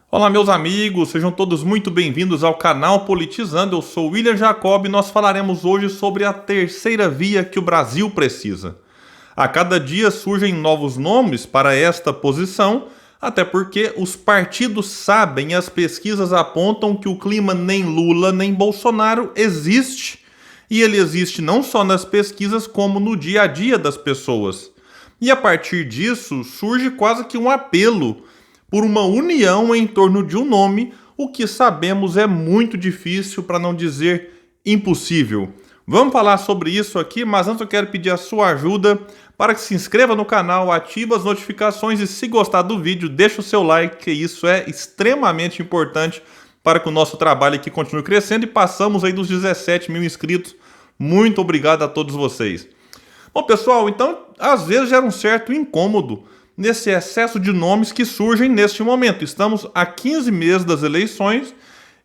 Olá, meus amigos, sejam todos muito bem-vindos ao canal Politizando. Eu sou William Jacob e nós falaremos hoje sobre a terceira via que o Brasil precisa. A cada dia surgem novos nomes para esta posição, até porque os partidos sabem e as pesquisas apontam que o clima nem Lula nem Bolsonaro existe. E ele existe não só nas pesquisas, como no dia a dia das pessoas. E a partir disso surge quase que um apelo por uma união em torno de um nome, o que sabemos é muito difícil, para não dizer impossível. Vamos falar sobre isso aqui, mas antes eu quero pedir a sua ajuda para que se inscreva no canal, ative as notificações e, se gostar do vídeo, deixe o seu like, que isso é extremamente importante para que o nosso trabalho aqui continue crescendo e passamos aí dos 17 mil inscritos. Muito obrigado a todos vocês. Bom, pessoal, então às vezes gera um certo incômodo nesse excesso de nomes que surgem neste momento. Estamos a 15 meses das eleições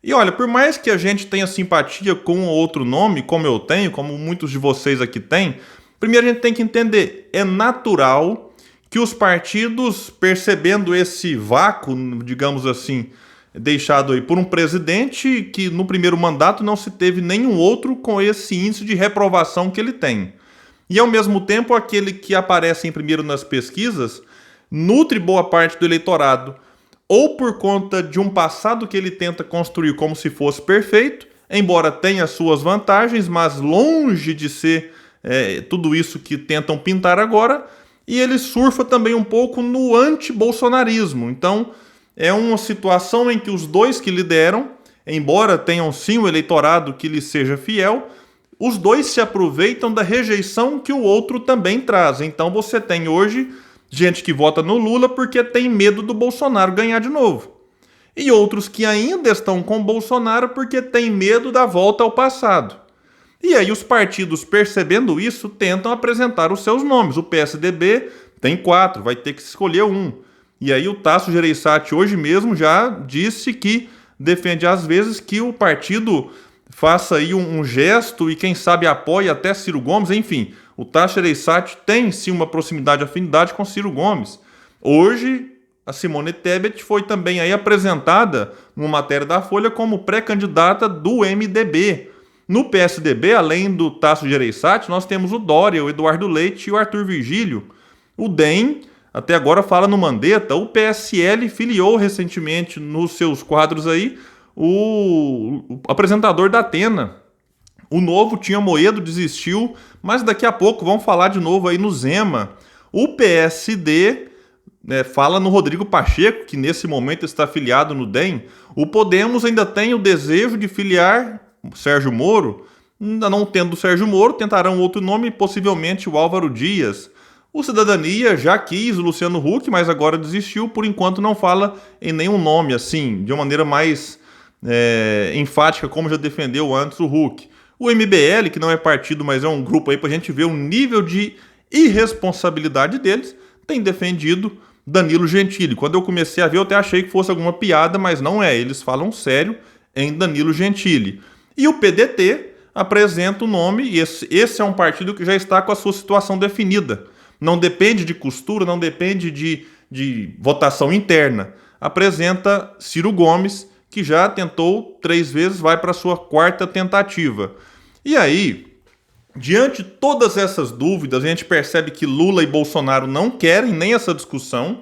e olha, por mais que a gente tenha simpatia com um outro nome, como eu tenho, como muitos de vocês aqui têm, primeiro a gente tem que entender, é natural que os partidos, percebendo esse vácuo, digamos assim, deixado aí por um presidente que no primeiro mandato não se teve nenhum outro com esse índice de reprovação que ele tem. E ao mesmo tempo, aquele que aparece em primeiro nas pesquisas nutre boa parte do eleitorado, ou por conta de um passado que ele tenta construir como se fosse perfeito, embora tenha suas vantagens, mas longe de ser tudo isso que tentam pintar agora, e ele surfa também um pouco no anti-bolsonarismo. Então, é uma situação em que os dois que lideram, embora tenham sim o eleitorado que lhes seja fiel, os dois se aproveitam da rejeição que o outro também traz. Então você tem hoje gente que vota no Lula porque tem medo do Bolsonaro ganhar de novo. E outros que ainda estão com o Bolsonaro porque tem medo da volta ao passado. E aí os partidos, percebendo isso, tentam apresentar os seus nomes. O PSDB tem 4, vai ter que escolher um. E aí o Tasso Gereissati hoje mesmo já disse que defende às vezes que o partido faça aí um gesto e quem sabe apoie até Ciro Gomes, enfim. O Tasso Gereissati tem sim uma proximidade, afinidade com Ciro Gomes. Hoje, a Simone Tebet foi também aí apresentada numa matéria da Folha como pré-candidata do MDB. No PSDB, além do Tasso Gereissati, nós temos o Dória, o Eduardo Leite e o Arthur Virgílio. O DEM até agora fala no Mandetta. O PSL filiou recentemente nos seus quadros aí o apresentador da Atena. O Novo tinha Moedo, desistiu, mas daqui a pouco vão falar de novo aí no Zema. O PSD fala no Rodrigo Pacheco, que nesse momento está filiado no DEM. O Podemos ainda tem o desejo de filiar o Sérgio Moro. Ainda não tendo o Sérgio Moro, tentarão outro nome, possivelmente o Álvaro Dias. O Cidadania já quis o Luciano Huck, mas agora desistiu. Por enquanto não fala em nenhum nome, assim, de uma maneira mais enfática, como já defendeu antes o Huck. O MBL, que não é partido, mas é um grupo aí para a gente ver o nível de irresponsabilidade deles, tem defendido Danilo Gentili. Quando eu comecei a ver, eu até achei que fosse alguma piada, mas não é. Eles falam sério em Danilo Gentili. E o PDT apresenta o nome, e esse é um partido que já está com a sua situação definida. Não depende de costura, não depende de votação interna. Apresenta Ciro Gomes, que já tentou 3 vezes, vai para a sua 4ª tentativa. E aí, diante de todas essas dúvidas, a gente percebe que Lula e Bolsonaro não querem nem essa discussão.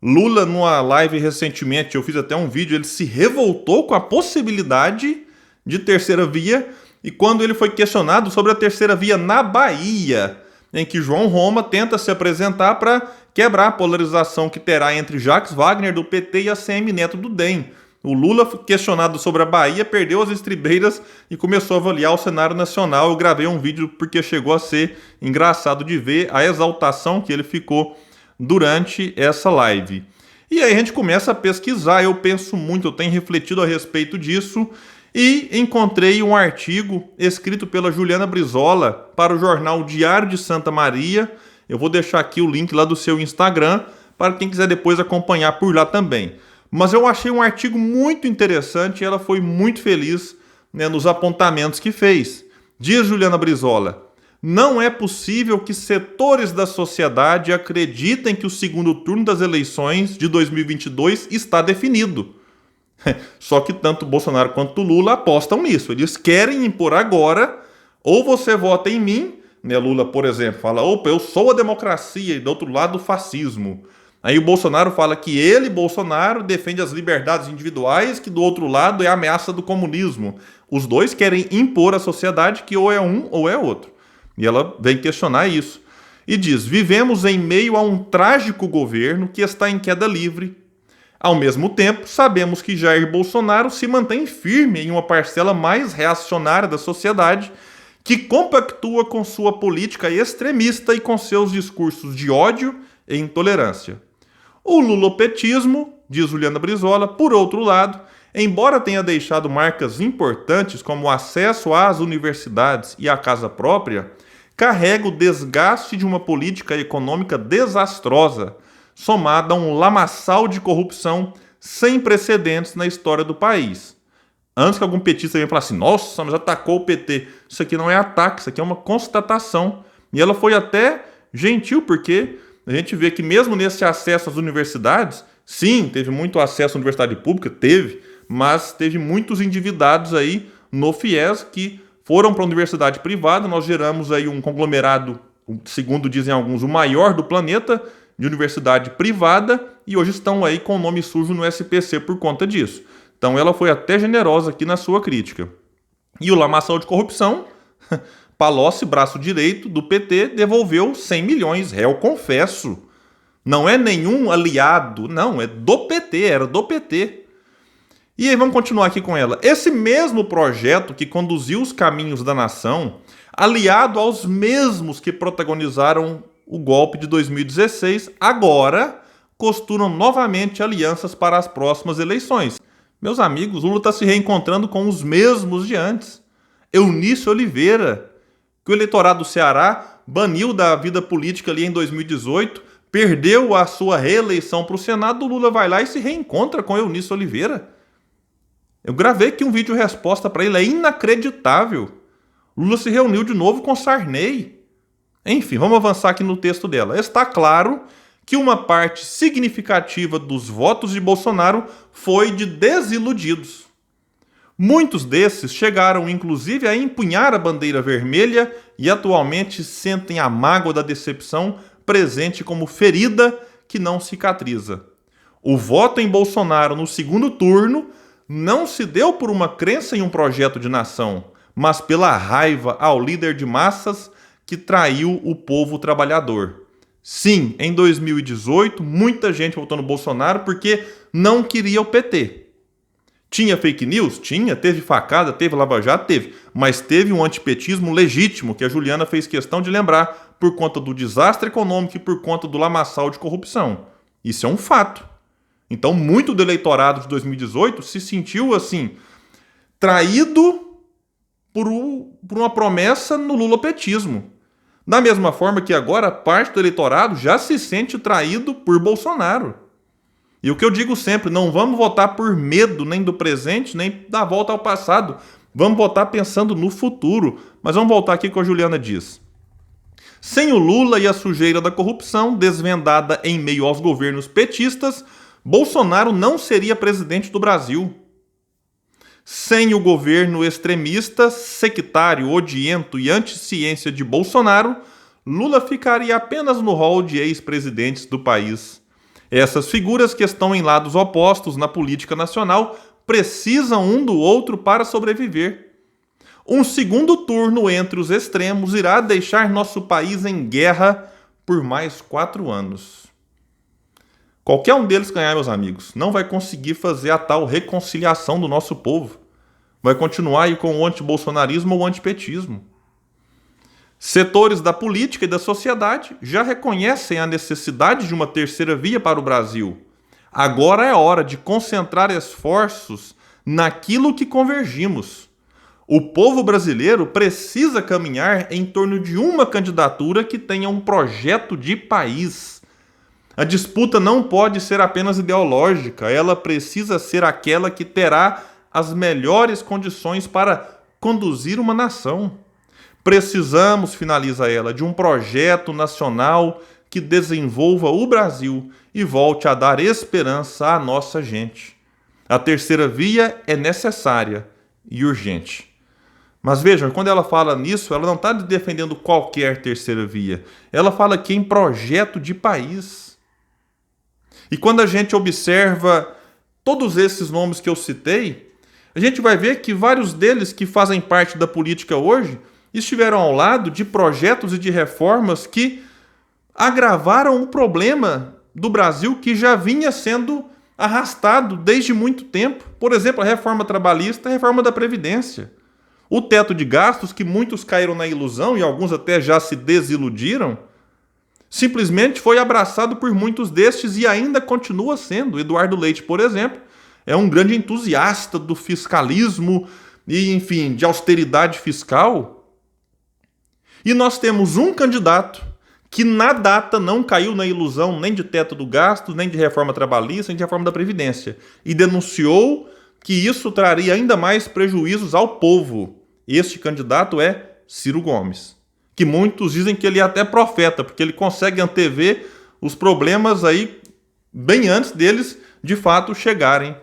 Lula, numa live recentemente, eu fiz até um vídeo, ele se revoltou com a possibilidade de terceira via, e quando ele foi questionado sobre a terceira via na Bahia, em que João Roma tenta se apresentar para quebrar a polarização que terá entre Jacques Wagner do PT e ACM Neto do DEM. O Lula, questionado sobre a Bahia, perdeu as estribeiras e começou a avaliar o cenário nacional. Eu gravei um vídeo porque chegou a ser engraçado de ver a exaltação que ele ficou durante essa live. E aí a gente começa a pesquisar, eu penso muito, eu tenho refletido a respeito disso e encontrei um artigo escrito pela Juliana Brizola para o jornal Diário de Santa Maria. Eu vou deixar aqui o link lá do seu Instagram para quem quiser depois acompanhar por lá também. Mas eu achei um artigo muito interessante e ela foi muito feliz nos apontamentos que fez. Diz Juliana Brizola: Não é possível que setores da sociedade acreditem que o segundo turno das eleições de 2022 está definido. Só que tanto Bolsonaro quanto Lula apostam nisso. Eles querem impor agora, ou você vota em mim, né? Lula, por exemplo, fala, opa, eu sou a democracia, e do outro lado o fascismo. Aí o Bolsonaro fala que ele, Bolsonaro, defende as liberdades individuais, que do outro lado é a ameaça do comunismo. Os dois querem impor à sociedade que ou é um ou é outro. E ela vem questionar isso. E diz, vivemos em meio a um trágico governo que está em queda livre. Ao mesmo tempo, sabemos que Jair Bolsonaro se mantém firme em uma parcela mais reacionária da sociedade que compactua com sua política extremista e com seus discursos de ódio e intolerância. O lulopetismo, diz Juliana Brizola, por outro lado, embora tenha deixado marcas importantes como o acesso às universidades e à casa própria, carrega o desgaste de uma política econômica desastrosa, somada a um lamaçal de corrupção sem precedentes na história do país. Antes que algum petista venha falar assim, nossa, mas atacou o PT. Isso aqui não é ataque, isso aqui é uma constatação. E ela foi até gentil, porque a gente vê que mesmo nesse acesso às universidades, sim, teve muito acesso à universidade pública, teve, mas teve muitos endividados aí no FIES que foram para a universidade privada. Nós geramos aí um conglomerado, segundo dizem alguns, o maior do planeta, de universidade privada, e hoje estão aí com o nome sujo no SPC por conta disso. Então ela foi até generosa aqui na sua crítica. E o lamaçal de corrupção, Palocci, braço direito do PT, devolveu 100 milhões, réu confesso. Não é nenhum aliado, não, é do PT, era do PT. E aí vamos continuar aqui com ela. Esse mesmo projeto que conduziu os caminhos da nação, aliado aos mesmos que protagonizaram o golpe de 2016, agora costuram novamente alianças para as próximas eleições. Meus amigos, o Lula está se reencontrando com os mesmos de antes. Eunício Oliveira, que o eleitorado do Ceará baniu da vida política ali em 2018, perdeu a sua reeleição para o Senado, o Lula vai lá e se reencontra com Eunício Oliveira. Eu gravei aqui um vídeo resposta para ele, é inacreditável. Lula se reuniu de novo com Sarney. Enfim, vamos avançar aqui no texto dela. Está claro que uma parte significativa dos votos de Bolsonaro foi de desiludidos. Muitos desses chegaram inclusive a empunhar a bandeira vermelha e atualmente sentem a mágoa da decepção presente como ferida que não cicatriza. O voto em Bolsonaro no segundo turno não se deu por uma crença em um projeto de nação, mas pela raiva ao líder de massas que traiu o povo trabalhador. Sim, em 2018, muita gente votou no Bolsonaro porque não queria o PT. Tinha fake news? Tinha. Teve facada? Teve Lava Jato? Teve. Mas teve um antipetismo legítimo, que a Juliana fez questão de lembrar, por conta do desastre econômico e por conta do lamaçal de corrupção. Isso é um fato. Então, muito do eleitorado de 2018 se sentiu, assim, traído por uma promessa no lulopetismo. Da mesma forma que agora parte do eleitorado já se sente traído por Bolsonaro. E o que eu digo sempre, não vamos votar por medo nem do presente, nem da volta ao passado. Vamos votar pensando no futuro. Mas vamos voltar aqui com a Juliana diz. Sem o Lula e a sujeira da corrupção desvendada em meio aos governos petistas, Bolsonaro não seria presidente do Brasil. Sem o governo extremista, sectário, odiento e anti-ciência de Bolsonaro, Lula ficaria apenas no rol de ex-presidentes do país. Essas figuras que estão em lados opostos na política nacional precisam um do outro para sobreviver. Um segundo turno entre os extremos irá deixar nosso país em guerra por mais 4 anos. Qualquer um deles ganhar, meus amigos, não vai conseguir fazer a tal reconciliação do nosso povo. Vai continuar aí com o antibolsonarismo ou o antipetismo. Setores da política e da sociedade já reconhecem a necessidade de uma terceira via para o Brasil. Agora é hora de concentrar esforços naquilo que convergimos. O povo brasileiro precisa caminhar em torno de uma candidatura que tenha um projeto de país. A disputa não pode ser apenas ideológica, ela precisa ser aquela que terá as melhores condições para conduzir uma nação. Precisamos, finaliza ela, de um projeto nacional que desenvolva o Brasil e volte a dar esperança à nossa gente. A terceira via é necessária e urgente. Mas vejam, quando ela fala nisso, ela não está defendendo qualquer terceira via. Ela fala aqui em projeto de país. E quando a gente observa todos esses nomes que eu citei, a gente vai ver que vários deles que fazem parte da política hoje estiveram ao lado de projetos e de reformas que agravaram o problema do Brasil que já vinha sendo arrastado desde muito tempo. Por exemplo, a reforma trabalhista, a reforma da Previdência. O teto de gastos, que muitos caíram na ilusão e alguns até já se desiludiram, simplesmente foi abraçado por muitos destes e ainda continua sendo. Eduardo Leite, por exemplo, é um grande entusiasta do fiscalismo e, enfim, de austeridade fiscal. E nós temos um candidato que na data não caiu na ilusão nem de teto do gasto, nem de reforma trabalhista, nem de reforma da Previdência. E denunciou que isso traria ainda mais prejuízos ao povo. Este candidato é Ciro Gomes, que muitos dizem que ele é até profeta, porque ele consegue antever os problemas aí bem antes deles de fato chegarem.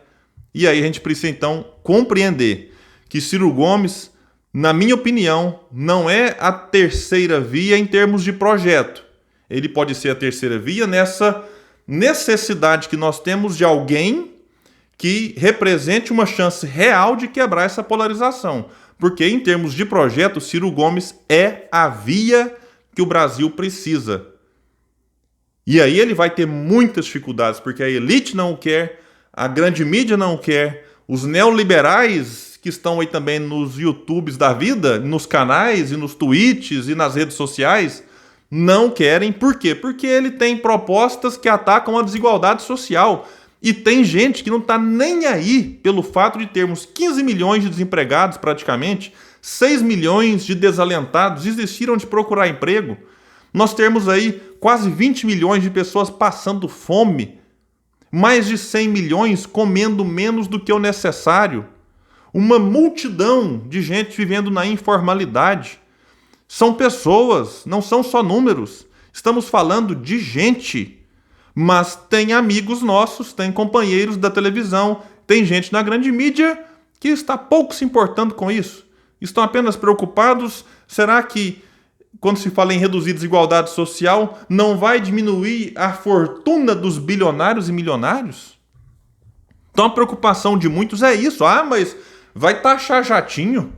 E aí a gente precisa então compreender que Ciro Gomes, na minha opinião, não é a terceira via em termos de projeto. Ele pode ser a terceira via nessa necessidade que nós temos de alguém que represente uma chance real de quebrar essa polarização. Porque, em termos de projeto, Ciro Gomes é a via que o Brasil precisa. E aí ele vai ter muitas dificuldades, porque a elite não o quer, a grande mídia não o quer, os neoliberais que estão aí também nos YouTubes da vida, nos canais e nos tweets e nas redes sociais, não querem. Por quê? Porque ele tem propostas que atacam a desigualdade social. E tem gente que não está nem aí pelo fato de termos 15 milhões de desempregados praticamente, 6 milhões de desalentados, desistiram de procurar emprego. Nós temos aí quase 20 milhões de pessoas passando fome, mais de 100 milhões comendo menos do que o necessário, uma multidão de gente vivendo na informalidade. São pessoas, não são só números. Estamos falando de gente. Mas tem amigos nossos, tem companheiros da televisão, tem gente na grande mídia que está pouco se importando com isso. Estão apenas preocupados. Será que, quando se fala em reduzir desigualdade social, não vai diminuir a fortuna dos bilionários e milionários? Então a preocupação de muitos é isso. Ah, mas vai taxar jatinho?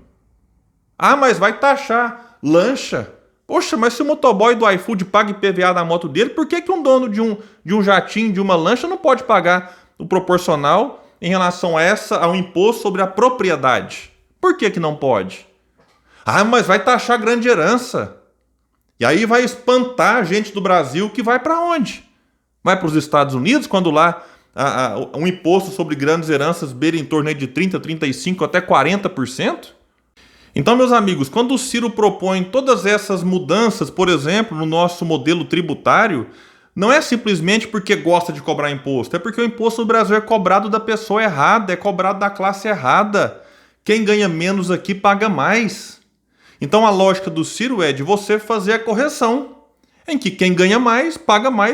Ah, mas vai taxar lancha? Poxa, mas se o motoboy do iFood paga IPVA na moto dele, por que um dono de um jatinho, de uma lancha, não pode pagar o proporcional em relação ao imposto sobre a propriedade? Por que não pode? Ah, mas vai taxar grande herança. E aí vai espantar a gente do Brasil que vai para onde? Vai para os Estados Unidos, quando lá um imposto sobre grandes heranças beira em torno de 30%, 35%, até 40%? Então, meus amigos, quando o Ciro propõe todas essas mudanças, por exemplo, no nosso modelo tributário, não é simplesmente porque gosta de cobrar imposto, é porque o imposto no Brasil é cobrado da pessoa errada, é cobrado da classe errada. Quem ganha menos aqui paga mais. Então, a lógica do Ciro é de você fazer a correção, em que quem ganha mais,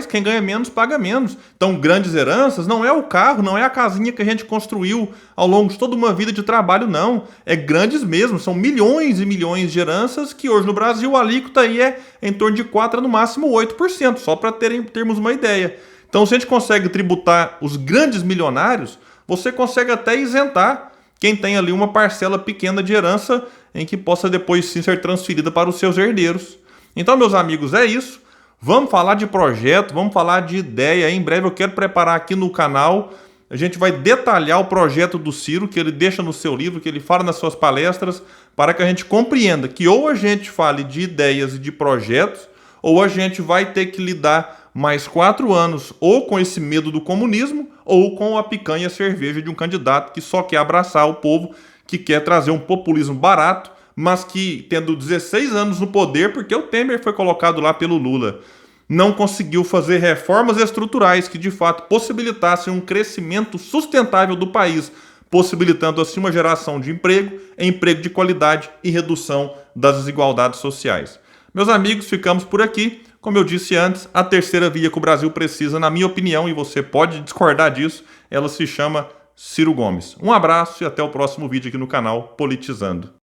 quem ganha menos, paga menos. Então, grandes heranças não é o carro, não é a casinha que a gente construiu ao longo de toda uma vida de trabalho, não. É grandes mesmo, são milhões e milhões de heranças que hoje no Brasil a alíquota aí é em torno de 4% a no máximo 8%, só para termos uma ideia. Então, se a gente consegue tributar os grandes milionários, você consegue até isentar quem tem ali uma parcela pequena de herança em que possa depois sim ser transferida para os seus herdeiros. Então, meus amigos, é isso. Vamos falar de projeto, vamos falar de ideia. Em breve eu quero preparar aqui no canal. A gente vai detalhar o projeto do Ciro, que ele deixa no seu livro, que ele fala nas suas palestras, para que a gente compreenda que ou a gente fale de ideias e de projetos, ou a gente vai ter que lidar mais 4 anos ou com esse medo do comunismo, ou com a picanha cerveja de um candidato que só quer abraçar o povo, que quer trazer um populismo barato, mas que, tendo 16 anos no poder, porque o Temer foi colocado lá pelo Lula, não conseguiu fazer reformas estruturais que, de fato, possibilitassem um crescimento sustentável do país possibilitando assim uma geração de emprego de qualidade e redução das desigualdades sociais. Meus amigos, ficamos por aqui. Como eu disse antes, a terceira via que o Brasil precisa, na minha opinião, e você pode discordar disso, ela se chama Ciro Gomes. Um abraço e até o próximo vídeo aqui no canal Politizando.